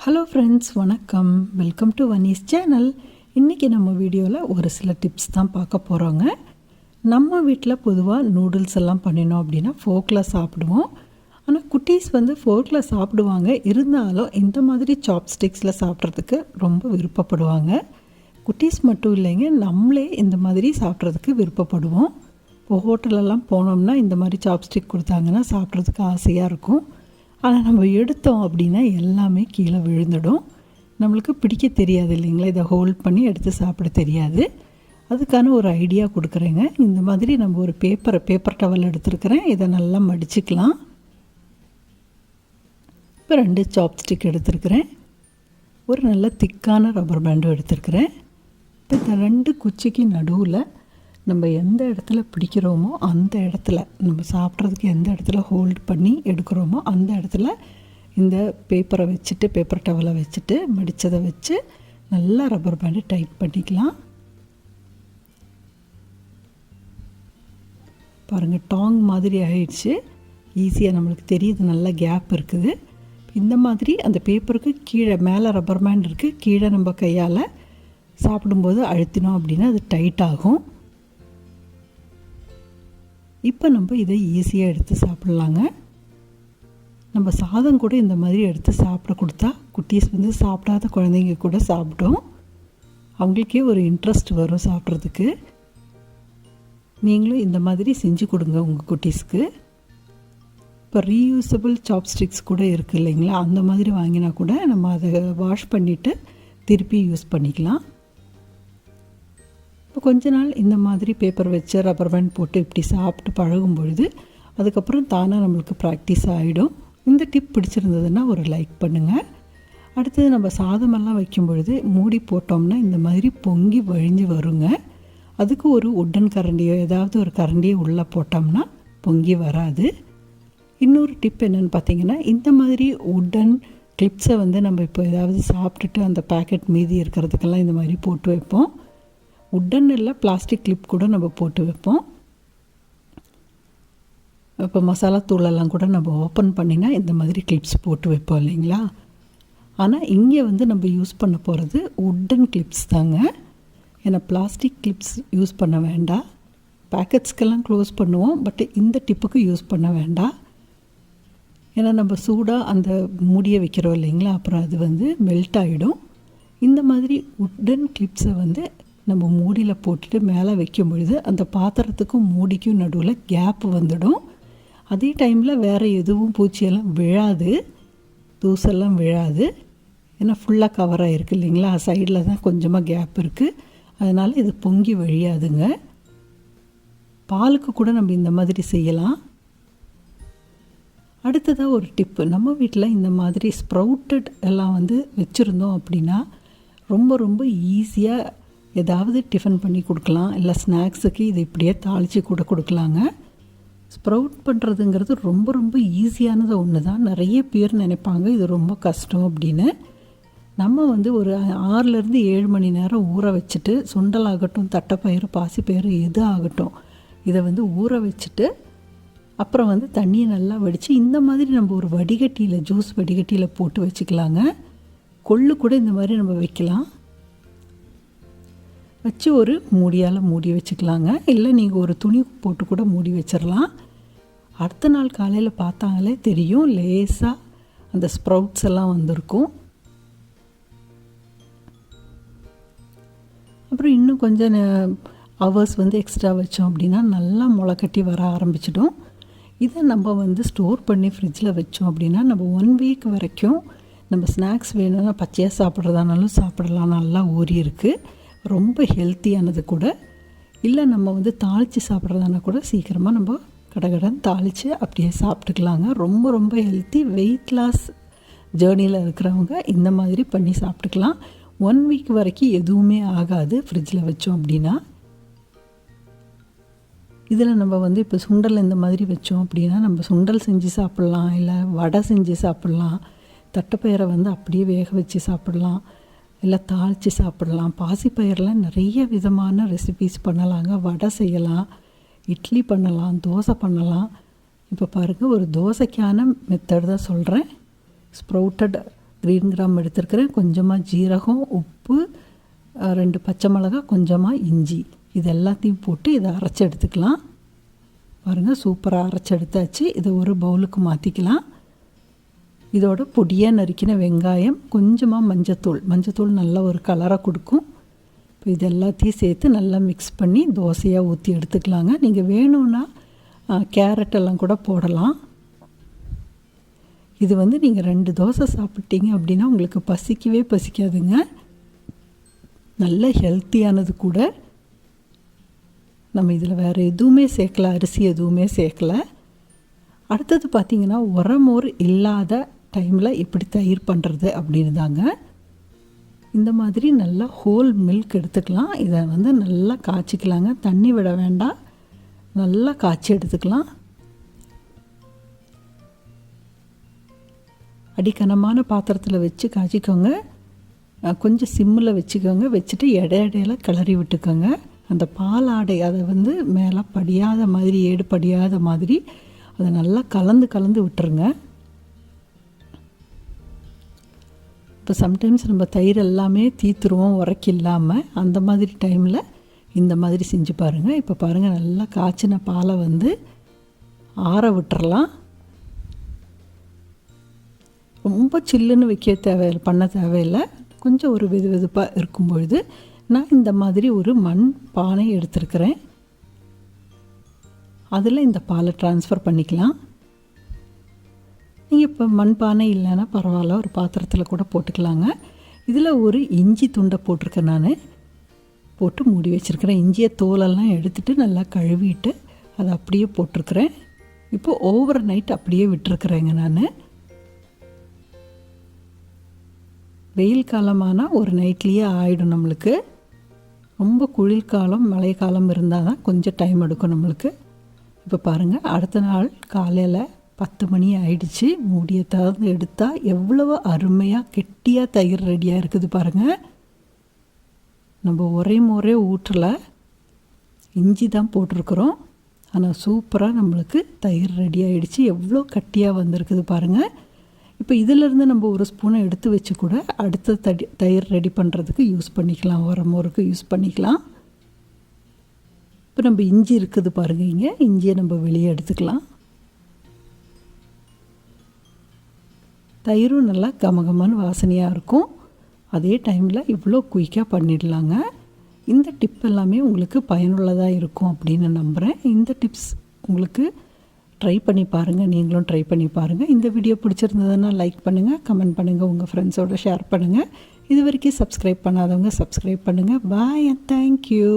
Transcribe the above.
Hello friends, வணக்கம். Welcome to வனீஸ் channel. இன்றைக்கி நம்ம வீடியோவில் ஒரு சில டிப்ஸ் தான் பார்க்க போகிறோங்க. நம்ம வீட்டில் பொதுவாக நூடுல்ஸ் எல்லாம் பண்ணினோம் அப்படின்னா ஃபோர்க்கில் சாப்பிடுவோம். ஆனால் குட்டீஸ் ஃபோர்க்கில் சாப்பிடுவாங்க. இருந்தாலும் இந்த மாதிரி சாப்ஸ்டிக்ஸில் சாப்பிட்றதுக்கு ரொம்ப விருப்பப்படுவாங்க. குட்டீஸ் மட்டும் இல்லைங்க, நம்மளே இந்த மாதிரி சாப்பிட்றதுக்கு விருப்பப்படுவோம். இப்போ ஹோட்டலெல்லாம் போனோம்னா இந்த மாதிரி சாப்ஸ்டிக் கொடுத்தாங்கன்னா சாப்பிட்றதுக்கு ஆசையாக இருக்கும். ஆனால் நம்ம எடுத்தோம் அப்படின்னா எல்லாமே கீழே விழுந்துடும். நம்மளுக்கு பிடிக்க தெரியாது இல்லைங்களா, இதை ஹோல்ட் பண்ணி எடுத்து சாப்பிட தெரியாது. அதுக்கான ஒரு ஐடியா கொடுக்குறேங்க. இந்த மாதிரி நம்ம ஒரு பேப்பர் டவல் எடுத்துருக்கிறேன். இதை நல்லா மடிச்சுக்கலாம். இப்போ 2 சாப்ஸ்டிக் எடுத்துருக்கிறேன். ஒரு நல்ல திக்கான ரப்பர் பேண்டும் எடுத்துருக்கிறேன். இப்போ இந்த 2 குச்சிக்கு நடுவில் நம்ம எந்த இடத்துல பிடிக்கிறோமோ அந்த இடத்துல, நம்ம சாப்பிட்றதுக்கு எந்த இடத்துல ஹோல்ட் பண்ணி எடுக்கிறோமோ அந்த இடத்துல இந்த பேப்பர் டவலை வச்சுட்டு மடித்ததை வச்சு நல்லா ரப்பர் பேண்டு டைட் பண்ணிக்கலாம். பாருங்கள், டாங் மாதிரி ஆயிடுச்சு. ஈஸியாக நம்மளுக்கு தெரியுது, நல்ல கேப் இருக்குது. இந்த மாதிரி அந்த பேப்பருக்கு கீழே மேலே ரப்பர் பேண்ட் இருக்குது, கீழே நம்ம கையால் சாப்பிடும்போது அழுத்தினோம் அப்படின்னா அது டைட் ஆகும். இப்போ நம்ம இதை ஈஸியாக எடுத்து சாப்பிட்லாங்க. நம்ம சாதம் கூட இந்த மாதிரி எடுத்து சாப்பிட கொடுத்தா குட்டீஸ் சாப்பிடாத குழந்தைங்க கூட சாப்பிடும். அவங்களுக்கே ஒரு இன்ட்ரெஸ்ட் வரும் சாப்பிட்றதுக்கு. நீங்களும் இந்த மாதிரி செஞ்சு கொடுங்க உங்கள் குட்டீஸ்க்கு. இப்போ ரீயூசபிள் சாப்ஸ்டிக்ஸ் கூட இருக்குது இல்லைங்களா, அந்த மாதிரி வாங்கினா கூட நம்ம அதை வாஷ் பண்ணிவிட்டு திருப்பி யூஸ் பண்ணிக்கலாம். இப்போ கொஞ்ச நாள் இந்த மாதிரி பேப்பர் வச்சு ரப்பர் பேண்ட் போட்டு இப்படி சாப்பிட்டு பழகும் பொழுது அதுக்கப்புறம் தானாக நம்மளுக்கு ப்ராக்டிஸ் ஆகிடும். இந்த டிப் பிடிச்சிருந்ததுன்னா ஒரு லைக் பண்ணுங்கள். அடுத்தது நம்ம சாதமெல்லாம் வைக்கும் பொழுது மூடி போட்டோம்னா இந்த மாதிரி பொங்கி வழிஞ்சு வருங்க. அதுக்கு ஒரு உட்டன் கரண்டியோ ஏதாவது ஒரு கரண்டியோ உள்ளே போட்டோம்னா பொங்கி வராது. இன்னொரு டிப் என்னென்னு பார்த்தீங்கன்னா, இந்த மாதிரி உட்டன் கிளிப்ஸை நம்ம இப்போ ஏதாவது சாப்பிட்டுட்டு அந்த பேக்கெட் மீதி இருக்கிறதுக்கெல்லாம் இந்த மாதிரி போட்டு வைப்போம். உட்டன் இல்லை, பிளாஸ்டிக் கிளிப் கூட நம்ம போட்டு வைப்போம். இப்போ மசாலா தூளெல்லாம் கூட நம்ம ஓப்பன் பண்ணினா இந்த மாதிரி கிளிப்ஸ் போட்டு வைப்போம் இல்லைங்களா. ஆனால் இங்கே நம்ம யூஸ் பண்ண போகிறது உட்டன் கிளிப்ஸ் தாங்க. ஏன்னா பிளாஸ்டிக் கிளிப்ஸ் யூஸ் பண்ண வேண்டாம். பேக்கெட்ஸ்க்கெல்லாம் க்ளோஸ் பண்ணுவோம், பட் இந்த டிப்புக்கு யூஸ் பண்ண வேண்டாம். ஏன்னா நம்ம சூடாக அந்த மூடியை வைக்கிறோம் இல்லைங்களா, அப்புறம் அது மெல்ட் ஆகிடும். இந்த மாதிரி உட்டன் கிளிப்ஸை நம்ம மூடியில் போட்டுட்டு மேலே வைக்கும் பொழுது அந்த பாத்திரத்துக்கும் மூடிக்கும் நடுவில் கேப் வந்துடும். அதே டைமில் வேறு எதுவும் பூச்சியெல்லாம் விழாது, தூசெல்லாம் விழாது. ஏன்னா ஃபுல்லாக கவர் ஆகிருக்கு இல்லைங்களா, சைடில் தான் கொஞ்சமாக கேப் இருக்குது. அதனால் இது பொங்கி வழியாதுங்க. பாலுக்கு கூட நம்ம இந்த மாதிரி செய்யலாம். அடுத்ததாக ஒரு டிப்பு, நம்ம வீட்டில் இந்த மாதிரி ஸ்ப்ரவுட்டட் எல்லாம் வச்சுருந்தோம் அப்படின்னா ரொம்ப ரொம்ப ஈஸியாக ஏதாவது டிஃபன் பண்ணி கொடுக்கலாம். இல்லை ஸ்நாக்ஸுக்கு இதை இப்படியே தாளித்து கூட கொடுக்கலாங்க. ஸ்ப்ரவுட் பண்ணுறதுங்கிறது ரொம்ப ரொம்ப ஈஸியானது ஒன்று தான். நிறைய பேர் நினைப்பாங்க இது ரொம்ப கஷ்டம் அப்படின்னு. நம்ம ஒரு 6லேருந்து 7 மணி நேரம் ஊற வச்சுட்டு, சுண்டல் ஆகட்டும், தட்டைப்பயிறு, பாசிப்பயிறு எது ஆகட்டும், இதை ஊற வச்சுட்டு அப்புறம் தண்ணியை நல்லா வடித்து இந்த மாதிரி நம்ம ஒரு வடிகட்டியில், ஜூஸ் வடிகட்டியில் போட்டு வச்சுக்கலாங்க. கொள்ளு கூட இந்த மாதிரி நம்ம வைக்கலாம். வச்சு ஒரு மூடியால் மூடி வச்சுக்கலாங்க. இல்லை நீங்கள் ஒரு துணி போட்டு கூட மூடி வச்சிடலாம். அடுத்த நாள் காலையில் பார்த்தாங்களே தெரியும், லேசாக அந்த ஸ்ப்ரவுட்ஸ் எல்லாம் வந்திருக்கும். அப்புறம் இன்னும் கொஞ்சம் ஹவர்ஸ் எக்ஸ்ட்ரா வச்சோம் அப்படின்னா நல்லா முளைக்கட்டி வர ஆரம்பிச்சிடும். இதை நம்ம ஸ்டோர் பண்ணி ஃப்ரிட்ஜில் வச்சோம் அப்படின்னா நம்ம 1 வீக் வரைக்கும் நம்ம ஸ்நாக்ஸ் வேணும்னா பச்சையாக சாப்பிட்றதானாலும் சாப்பிடலாம். நல்லா ஊறி இருக்குது, ரொம்ப ஹெல்த்தியானது கூட. இல்லை நம்ம தாளித்து சாப்பிட்றதானா கூட சீக்கிரமாக நம்ம கடகடன்னு தாளித்து அப்படியே சாப்பிட்டுக்கலாங்க. ரொம்ப ரொம்ப ஹெல்த்தி. வெயிட் லாஸ் ஜேர்னியில் இருக்கிறவங்க இந்த மாதிரி பண்ணி சாப்பிட்டுக்கலாம். 1 வீக் வரைக்கும் எதுவுமே ஆகாது ஃப்ரிட்ஜில் வச்சோம் அப்படின்னா. இதில் நம்ம இப்போ சுண்டல் இந்த மாதிரி வச்சோம் அப்படின்னா நம்ம சுண்டல் செஞ்சு சாப்பிட்லாம், இல்லை வடை செஞ்சு சாப்பிட்லாம், தட்டைப்பயிரை அப்படியே வேக வச்சு சாப்பிட்லாம், இல்லை தாளித்து சாப்பிடலாம். பாசிப்பயிரெலாம் நிறைய விதமான ரெசிபீஸ் பண்ணலாங்க. வடை செய்யலாம், இட்லி பண்ணலாம், தோசை பண்ணலாம். இப்போ பாருங்கள், ஒரு தோசைக்கான மெத்தட் தான் சொல்கிறேன். ஸ்ப்ரவுட்டட் க்ரீன் கிராம் எடுத்துருக்கிறேன், கொஞ்சமாக ஜீரகம், உப்பு, 2 பச்சை மிளகாய், கொஞ்சமாக இஞ்சி, இது எல்லாத்தையும் போட்டு இதை அரைச்சி எடுத்துக்கலாம். பாருங்கள், சூப்பராக அரைச்சி எடுத்தாச்சு. இதை ஒரு பவுலுக்கு மாற்றிக்கலாம். இதோட பொடியாக நறுக்கின வெங்காயம், கொஞ்சமாக மஞ்சத்தூள் நல்ல ஒரு கலரை கொடுக்கும். இப்போ இது எல்லாத்தையும் சேர்த்து நல்லா மிக்ஸ் பண்ணி தோசையாக ஊற்றி எடுத்துக்கலாங்க. நீங்கள் வேணும்னா கேரட் எல்லாம் கூட போடலாம். இது வந்து நீங்கள் 2 தோசை சாப்பிட்டீங்க அப்படின்னா உங்களுக்கு பசிக்கவே பசிக்காதுங்க. நல்ல ஹெல்த்தியானது கூட. நம்ம இதில் வேறு எதுவுமே சேர்க்கல, அரிசி எதுவுமே சேர்க்கல. அடுத்தது பார்த்திங்கன்னா, உரமோர் இல்லாத டைமில் எப்படி தயிர் பண்ணுறது அப்படின்னு தாங்க. இந்த மாதிரி நல்லா ஹோல் மில்க் எடுத்துக்கலாம். இதை வந்து நல்லா காய்ச்சிக்கலாங்க, தண்ணி விட வேண்டாம், நல்லா காய்ச்சி எடுத்துக்கலாம். அடிக்கனமான பாத்திரத்தில் வச்சு காய்ச்சிக்கோங்க. கொஞ்சம் சிம்மில் வச்சுக்கோங்க. வச்சுட்டு இடையில கிளறி விட்டுக்கோங்க. அந்த பால் ஆடை அதை வந்து மேலே படியாத மாதிரி, ஏடு படியாத மாதிரி அதை நல்லா கலந்து விட்டுருங்க. இப்போ சம்டைம்ஸ் நம்ம தயிர் எல்லாமே தீத்துருவோம் உரைக்கு இல்லாமல். அந்த மாதிரி டைமில் இந்த மாதிரி செஞ்சு பாருங்கள். இப்போ பாருங்கள், நல்லா காய்ச்சின பாலை வந்து ஆற விட்டுறலாம். ரொம்ப சில்லுன்னு பண்ண தேவையில்லை. கொஞ்சம் ஒரு வெதுப்பாக இருக்கும் பொழுது நான் இந்த மாதிரி ஒரு மண் பானை எடுத்துருக்கிறேன். அதில் இந்த பாலை ட்ரான்ஸ்ஃபர் பண்ணிக்கலாம். நீங்கள் இப்போ மண் பானை இல்லைன்னா பரவாயில்ல, ஒரு பாத்திரத்தில் கூட போட்டுக்கலாங்க. இதில் ஒரு இஞ்சி துண்டை போட்டிருக்கேன், நான் போட்டு மூடி வச்சுருக்கிறேன். இஞ்சியை தோலெல்லாம் எடுத்துகிட்டு நல்லா கழுவிட்டு அதை அப்படியே போட்டிருக்கிறேன். இப்போது ஓவர் நைட் அப்படியே விட்டுருக்குறேங்க. நான் வெயில் காலமானால் ஒரு நைட்லேயே ஆகிடும் நம்மளுக்கு. ரொம்ப குளிர்காலம், மழை காலம் இருந்தால் தான் கொஞ்சம் டைம் எடுக்கும் நம்மளுக்கு. இப்போ பாருங்கள், அடுத்த நாள் காலையில் 10 மணி ஆயிடுச்சு. மூடியை திறந்து எடுத்தால் எவ்வளவு அருமையாக கெட்டியாக தயிர் ரெடியாக இருக்குது பாருங்கள். நம்ம ஒரே ஊற்றலை, இஞ்சி தான் போட்டிருக்கிறோம். ஆனால் சூப்பராக நம்மளுக்கு தயிர் ரெடி ஆகிடுச்சு. எவ்வளோ கட்டியாக வந்திருக்குது பாருங்கள். இப்போ இதிலேருந்து நம்ம ஒரு ஸ்பூனை எடுத்து வச்சு கூட அடுத்த தயிர் ரெடி பண்ணுறதுக்கு யூஸ் பண்ணிக்கலாம், உரமோருக்கு யூஸ் பண்ணிக்கலாம். இப்போ நம்ம இஞ்சி இருக்குது பாருங்கள், இங்கே இஞ்சியை நம்ம வெளியே எடுத்துக்கலாம். தயிரும் நல்லா கமகமான வாசனையாக இருக்கும். அதே டைமில் இவ்வளோ குயிக்காக பண்ணிடலாங்க. இந்த டிப் எல்லாமே உங்களுக்கு பயனுள்ளதாக இருக்கும் அப்படின்னு நம்புகிறேன். இந்த டிப்ஸ் உங்களுக்கு ட்ரை பண்ணி பாருங்கள், நீங்களும் ட்ரை பண்ணி பாருங்கள். இந்த வீடியோ பிடிச்சிருந்ததுன்னா லைக் பண்ணுங்கள், கமெண்ட் பண்ணுங்கள், உங்கள் ஃப்ரெண்ட்ஸோடு ஷேர் பண்ணுங்கள். இது வரைக்கும் சப்ஸ்கிரைப் பண்ணாதவங்க சப்ஸ்கிரைப் பண்ணுங்கள். பாய் அண்ட் தேங்க்யூ.